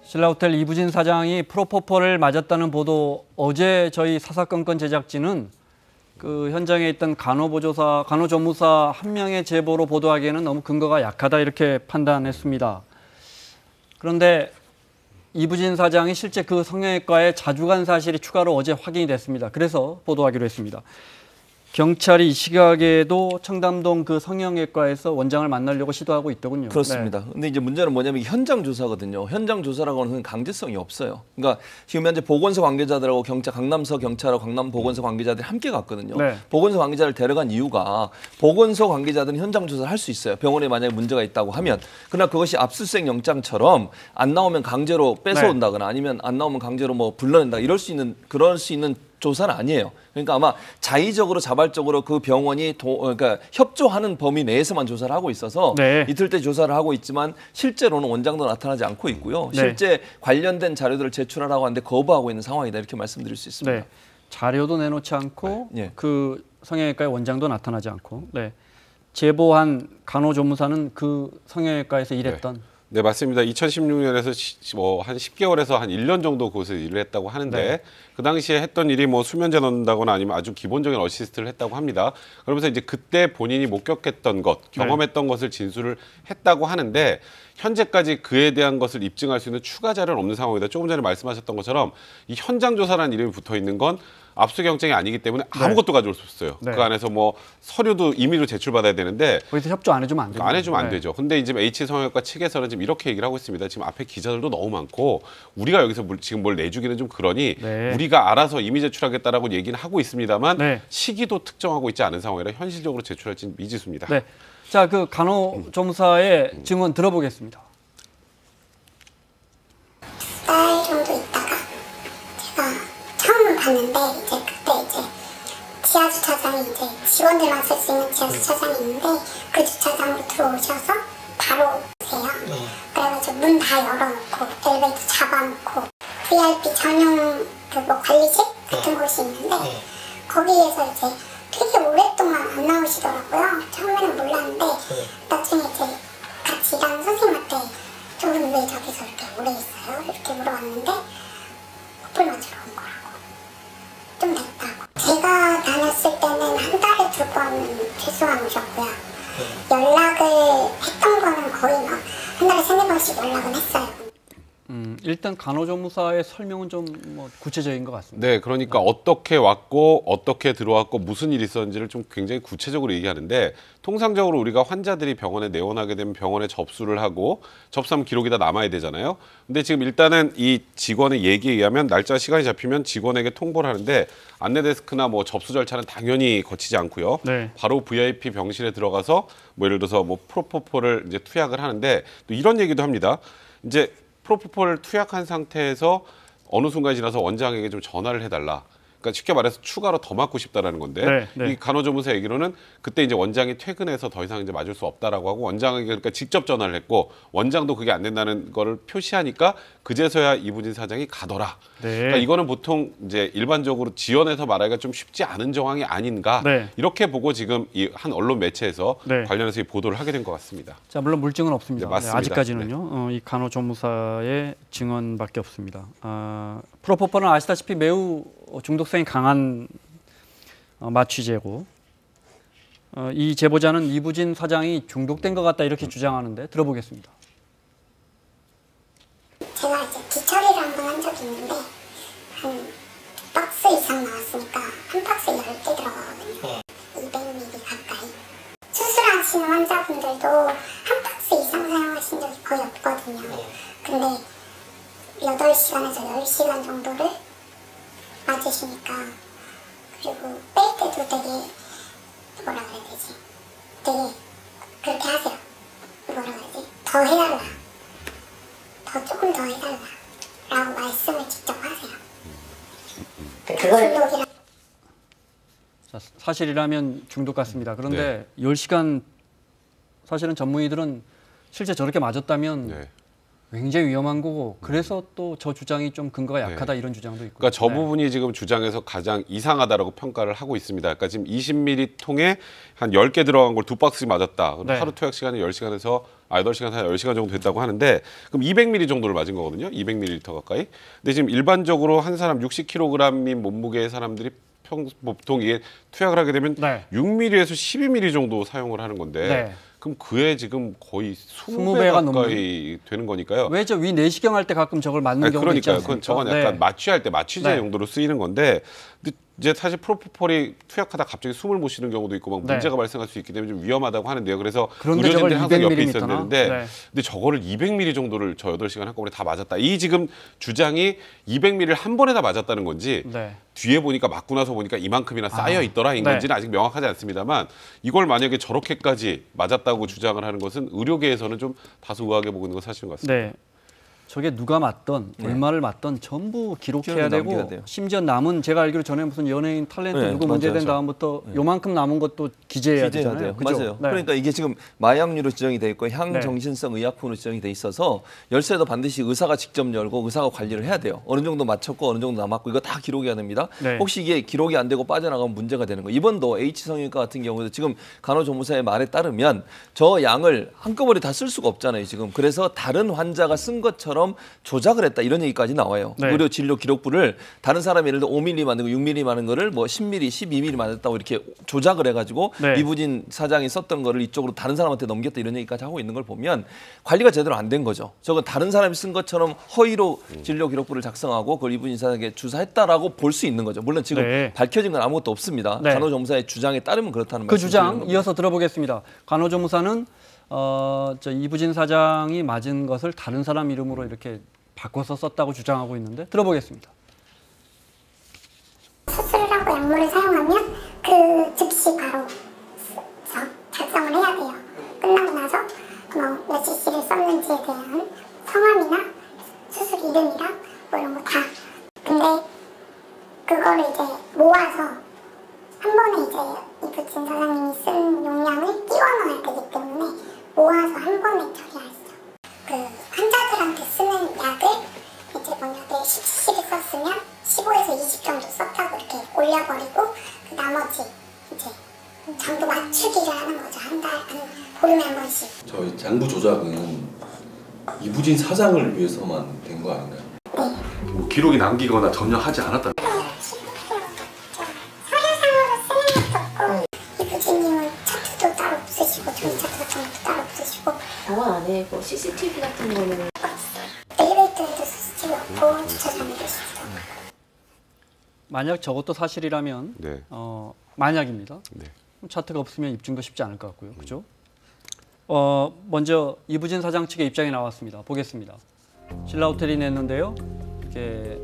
신라호텔 이부진 사장이 프로포폴을 맞았다는 보도, 어제 저희 사사건건 제작진은 그 현장에 있던 간호조무사 한 명의 제보로 보도하기에는 너무 근거가 약하다 이렇게 판단했습니다. 그런데 이부진 사장이 실제 그 성형외과에 자주 간 사실이 추가로 어제 확인이 됐습니다. 그래서 보도하기로 했습니다. 경찰이 이 시각에도 청담동 그 성형외과에서 원장을 만나려고 시도하고 있더군요. 그렇습니다. 네. 근데 이제 문제는 뭐냐면 현장 조사거든요. 현장 조사라고는 강제성이 없어요. 그러니까 지금 현재 보건소 관계자들하고 강남서 경찰하고 강남 보건소 관계자들이 함께 갔거든요. 네. 보건소 관계자를 데려간 이유가 보건소 관계자들은 현장 조사를 할 수 있어요. 병원에 만약에 문제가 있다고 하면. 그러나 그것이 압수수색 영장처럼 안 나오면 강제로 뺏어온다거나 아니면 안 나오면 강제로 뭐 불러낸다 그럴 수 있는 조사는 아니에요. 그러니까 아마 자의적으로 자발적으로 그 병원이 그러니까 협조하는 범위 내에서만 조사를 하고 있어서 이틀째 조사를 하고 있지만 실제로는 원장도 나타나지 않고 있고요. 실제 관련된 자료들을 제출하라고 하는데 거부하고 있는 상황이다 이렇게 말씀드릴 수 있습니다. 자료도 내놓지 않고 그 성형외과의 원장도 나타나지 않고 제보한 간호조무사는 그 성형외과에서 일했던 네, 맞습니다. 2016년에서 한 10개월에서 한 1년 정도 그곳에서 일을 했다고 하는데 그 당시에 했던 일이 뭐 수면제 넣는다거나 아니면 아주 기본적인 어시스트를 했다고 합니다. 그러면서 이제 그때 본인이 목격했던 것, 경험했던 것을 진술을 했다고 하는데 현재까지 그에 대한 것을 입증할 수 있는 추가 자료는 없는 상황이다. 조금 전에 말씀하셨던 것처럼 이 현장 조사라는 이름이 붙어 있는 건 압수경쟁이 아니기 때문에 아무것도 가져올 수 없어요. 그 안에서 뭐 서류도 임의로 제출받아야 되는데 거기서 협조 안 해주면 안 되죠. 안 해주면 안 되죠. 근데 이제 H성형외과 측에서는 지금 이렇게 얘기를 하고 있습니다. 지금 앞에 기자들도 너무 많고 우리가 여기서 지금 뭘 내주기는 좀 그러니 우리가 알아서 임의 제출하겠다라고 얘기는 하고 있습니다만 시기도 특정하고 있지 않은 상황이라 현실적으로 제출할지는 미지수입니다. 자, 그 간호조무사의 증언 들어보겠습니다. 2달 정도 있다가 제가 처음 봤는데 그때 지하주차장이 직원들만 쓸 수 있는 지하주차장이 있는데 그 주차장으로 들어오셔서 바로 오세요. 그래가지고 문 다 열어놓고 엘리베이터 잡아놓고 VIP 전용 관리실 같은 곳이 있는데 거기에서 되게 오랫동안 안 나오시더라고요. 처음에는 몰랐는데 나중에 같이 일하는 선생님한테 저분 왜 저기서 이렇게 오래 있어요? 이렇게 물어봤는데 코뿔 맞으러 온 거라고. 좀 됐다고. 제가 다녔을 때는 한 달에 2번 최소한 오셨고요. 연락을 했던 거는 거의 한 달에 3-4번씩 연락은 했어요. 일단 간호조무사의 설명은 좀 구체적인 것 같습니다. 네, 그러니까 어떻게 왔고 어떻게 들어왔고 무슨 일이 있었는지를 좀 굉장히 구체적으로 얘기하는데 통상적으로 우리가 환자들이 병원에 내원하게 되면 병원에 접수를 하고 접수하면 기록이 다 남아야 되잖아요. 근데 지금 일단은 이 직원의 얘기에 의하면 날짜 시간이 잡히면 직원에게 통보를 하는데 안내데스크나 뭐 접수 절차는 당연히 거치지 않고요. 바로 VIP 병실에 들어가서 뭐 예를 들어서 뭐 프로포폴을 이제 투약을 하는데 또 이런 얘기도 합니다. 이제 프로포폴을 투약한 상태에서 어느 순간 지나서 원장에게 좀 전화를 해달라. 그러니까 쉽게 말해서 추가로 더 맞고 싶다라는 건데 이 간호조무사 얘기로는 그때 이제 원장이 퇴근해서 더 이상 이제 맞을 수 없다라고 하고 원장에게 그러니까 직접 전화를 했고 원장도 그게 안 된다는 거를 표시하니까 그제서야 이부진 사장이 가더라. 그러니까 이거는 보통 이제 일반적으로 지원해서 말하기가 좀 쉽지 않은 정황이 아닌가 이렇게 보고 지금 이 한 언론 매체에서 관련해서 이 보도를 하게 된 것 같습니다. 자, 물론 물증은 없습니다. 맞습니다. 아직까지는요. 이 간호조무사의 증언밖에 없습니다. 프로포폴은 아시다시피 매우 중독성이 강한 마취제고 이 제보자는 이부진 사장이 중독된 것 같다 이렇게 주장하는데 들어보겠습니다. 제가 기처리를 한번 한 적이 있는데 한 박스 이상 나왔으니까 한 박스에 10개 들어가거든요. 200ml 가까이. 수술하시는 환자분들도 한 박스 이상 사용하신 적이 거의 없거든요. 근데 8시간에서 10시간 정도를 맞으시니까 그리고 뺄 때도 되게 뭐라 그래야 되지? 되게 그렇게 하세요. 뭐라 그러지? 더 해달라. 조금 더 해달라. 라고 말씀을 직접 하세요. 그걸 자, 사실이라면 중독 같습니다. 그런데 10시간 사실은 전문의들은 실제 저렇게 맞았다면 굉장히 위험한 거고 그래서 또 저 주장이 좀 근거가 약하다 이런 주장도 있고. 그러니까 저 부분이 지금 주장에서 가장 이상하다라고 평가를 하고 있습니다. 그러니까 지금 20ml 통에 한 10개 들어간 걸 2박스씩 맞았다. 그럼 하루 투약 시간이 10시간에서 8시간, 한 10시간 정도 됐다고 하는데 그럼 200ml 정도를 맞은 거거든요. 200ml 가까이. 근데 지금 일반적으로 한 사람 60kg인 몸무게의 사람들이 보통 이게 투약을 하게 되면 6ml에서 12ml 정도 사용을 하는 건데 그럼 그에 지금 거의 20배 가까이 되는 거니까요. 왜 저 위 내시경 할 때 가끔 저걸 맞는 경우도 있지 않습니까? 그건 저건 약간 마취할 때 마취제 용도로 쓰이는 건데 근데 이제 사실 프로포폴이 투약하다 갑자기 숨을 못 쉬는 경우도 있고 막 문제가 발생할 수 있기 때문에 좀 위험하다고 하는데요. 그래서 의료진들이 항상 옆에 있어야 되는데 근데 저거를 200ml 정도를 저 8시간 한꺼번에 다 맞았다. 이 지금 주장이 200ml를 한 번에 다 맞았다는 건지 뒤에 보니까 맞고 나서 보니까 이만큼이나 쌓여 있더라인 건지는 아직 명확하지 않습니다만 이걸 만약에 저렇게까지 맞았다고 주장을 하는 것은 의료계에서는 좀 다소 의아하게 보고 있는 건 사실인 것 같습니다. 저게 누가 맞던 얼마를 맞던 전부 기록해야 되고 심지어 남은 제가 알기로 전에 무슨 연예인 탤런트 누구 문제된 다음부터 요만큼 남은 것도 기재해야 되잖아요. 맞아요. 그러니까 이게 지금 마약류로 지정이 돼 있고 향정신성 의약품으로 지정이 돼 있어서 열쇠도 반드시 의사가 직접 열고 의사가 관리를 해야 돼요. 어느 정도 맞췄고 어느 정도 남았고 이거 다 기록해야 됩니다. 혹시 이게 기록이 안 되고 빠져나가면 문제가 되는 거예요. 이번도 H성형외과 같은 경우도 지금 간호조무사의 말에 따르면 저 양을 한꺼번에 다 쓸 수가 없잖아요. 지금 그래서 다른 환자가 쓴 것처럼 조작을 했다 이런 얘기까지 나와요. 의료 진료 기록부를 다른 사람이 예를 들어 5mm 맞는 거 6mm 맞는 거를 뭐 10mm, 12mm 맞았다고 이렇게 조작을 해가지고 이부진 사장이 썼던 거를 이쪽으로 다른 사람한테 넘겼다 이런 얘기까지 하고 있는 걸 보면 관리가 제대로 안 된 거죠. 저건 다른 사람이 쓴 것처럼 허위로 진료 기록부를 작성하고 그걸 이부진 사장에게 주사했다라고 볼 수 있는 거죠. 물론 지금 밝혀진 건 아무것도 없습니다. 간호조무사의 주장에 따르면 그렇다는 그 주장 이어서 들어보겠습니다. 간호조무사는 저 이부진 사장이 맞은 것을 다른 사람 이름으로 이렇게 바꿔서 썼다고 주장하고 있는데 들어보겠습니다. 수술을 하고 약물을 사용하면 그 즉시 바로 작성을 해야 돼요. 끝나고 나서 몇 cc를 썼는지에 대한 성함이나 수술 이름이랑 뭐 이런 거 다. 근데 그거를 이제 모아서 한 번에 이제 이부진 사장님이 쓴 용량을 끼워 넣어야 되기 때문에 모아서 한 번에 처리하시죠. 그 환자들한테 쓰는 약을 이제 만약에 10cc를 썼으면 15에서 20 정도 썼다고 이렇게 올려버리고 그 나머지 이제 장도 맞추기를 하는 거죠. 한 보름에 한 번씩. 저희 장부 조작은 이부진 사장을 위해서만 된 거 아닌가요? 뭐 기록이 남기거나 전혀 하지 않았다. 서류상으로 쓰는 것도 없고 이부진님은 차트도 따로 없으시고 저희 차트 같은 것도 따로 없으시고 병원 안에 뭐 CCTV 같은 거는 엘리베이터에도 CCTV 없고 주차장에도 CCTV 없고. 만약 저것도 사실이라면 만약입니다. 차트가 없으면 입증도 쉽지 않을 것 같고요. 그죠? 먼저 이부진 사장 측의 입장이 나왔습니다. 보겠습니다. 신라호텔이 냈는데요. 이렇게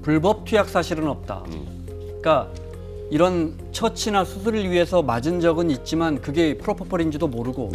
불법 투약 사실은 없다. 그러니까 이런 처치나 수술을 위해서 맞은 적은 있지만 그게 프로포폴인지도 모르고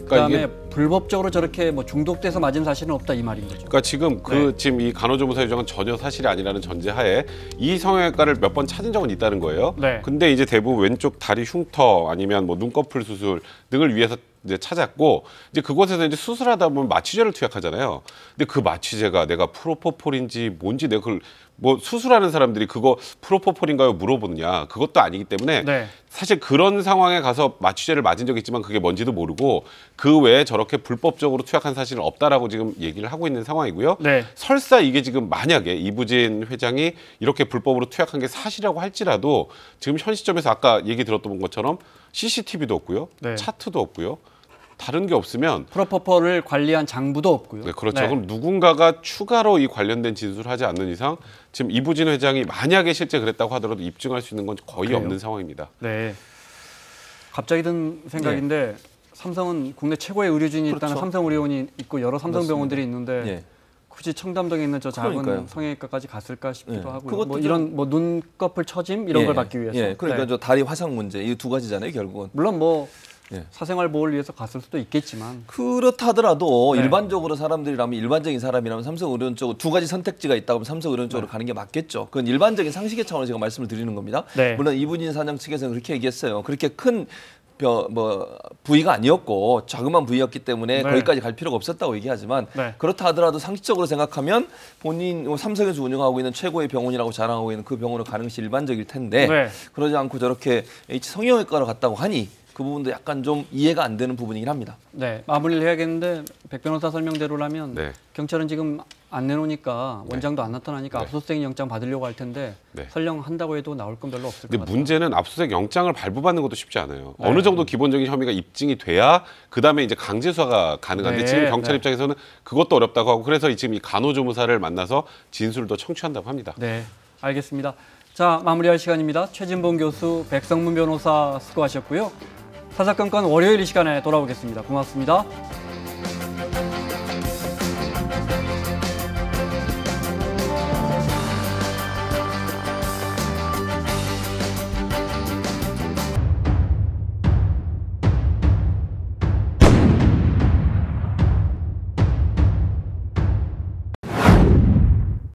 그다음에 불법적으로 저렇게 뭐 중독돼서 맞은 사실은 없다 이 말인 거죠. 그러니까 지금 지금 이 간호조무사 주장은 전혀 사실이 아니라는 전제하에 이 성형외과를 몇 번 찾은 적은 있다는 거예요. 근데 이제 대부분 왼쪽 다리 흉터 아니면 뭐 눈꺼풀 수술 등을 위해서 이제 찾았고 이제 그곳에서 이제 수술하다 보면 마취제를 투약하잖아요. 근데 그 마취제가 내가 프로포폴인지 뭔지 내가 그걸 뭐 수술하는 사람들이 그거 프로포폴인가요 물어보느냐 그것도 아니기 때문에 사실 그런 상황에 가서 마취제를 맞은 적이 있지만 그게 뭔지도 모르고 그 외에 저렇게 불법적으로 투약한 사실은 없다라고 지금 얘기를 하고 있는 상황이고요. 설사 이게 지금 만약에 이부진 회장이 이렇게 불법으로 투약한 게 사실이라고 할지라도 지금 현 시점에서 아까 얘기 들었던 것처럼 CCTV도 없고요. 차트도 없고요. 다른 게 없으면 프로포폴을 관리한 장부도 없고요. 그렇죠. 그럼 누군가가 추가로 이 관련된 진술을 하지 않는 이상 지금 이부진 회장이 만약에 실제 그랬다고 하더라도 입증할 수 있는 건 거의 없는 상황입니다. 갑자기 든 생각인데 삼성은 국내 최고의 의료진이 있다는 삼성의료원이 있고 여러 삼성병원들이 있는데 굳이 청담동에 있는 저 작은 성형외과까지 갔을까 싶기도 하고요. 뭐 이런 뭐 눈꺼풀 처짐 이런 걸 받기 위해서. 그러니까 저 다리 화상 문제 이 두 가지잖아요, 결국은. 물론 뭐 사생활 보호를 위해서 갔을 수도 있겠지만 그렇다 하더라도 일반적으로 사람들이라면 일반적인 사람이라면 삼성의료원 쪽으로 두 가지 선택지가 있다고 하면 삼성의료원 쪽으로 가는 게 맞겠죠. 그건 일반적인 상식의 차원에서 제가 말씀을 드리는 겁니다. 물론 이부진 사장 측에서는 그렇게 얘기했어요. 그렇게 큰 부위가 아니었고 자그마한 부위였기 때문에 네. 거기까지 갈 필요가 없었다고 얘기하지만 네. 그렇다 하더라도 상식적으로 생각하면 본인 삼성에서 운영하고 있는 최고의 병원이라고 자랑하고 있는 그 병원으로 가는 것이 일반적일 텐데 네. 그러지 않고 저렇게 H성형외과로 갔다고 하니 그 부분도 약간 좀 이해가 안 되는 부분이긴 합니다. 네, 마무리를 해야겠는데 백 변호사 설명대로라면 네. 경찰은 지금 안 내놓으니까 원장도 안 나타나니까 네. 압수수색 영장 받으려고 할 텐데 네. 설령 한다고 해도 나올 건 별로 없을 것 근데 같아요. 문제는 압수수색 영장을 발부받는 것도 쉽지 않아요. 네. 어느 정도 기본적인 혐의가 입증이 돼야 그다음에 이제 강제 수사가 가능한데 네, 지금 경찰 네. 입장에서는 그것도 어렵다고 하고 그래서 지금 이 간호조무사를 만나서 진술도 청취한다고 합니다. 네, 알겠습니다. 자, 마무리할 시간입니다. 최진봉 교수, 백성문 변호사 수고하셨고요. 사사건건 월요일 이 시간에 돌아오겠습니다. 고맙습니다.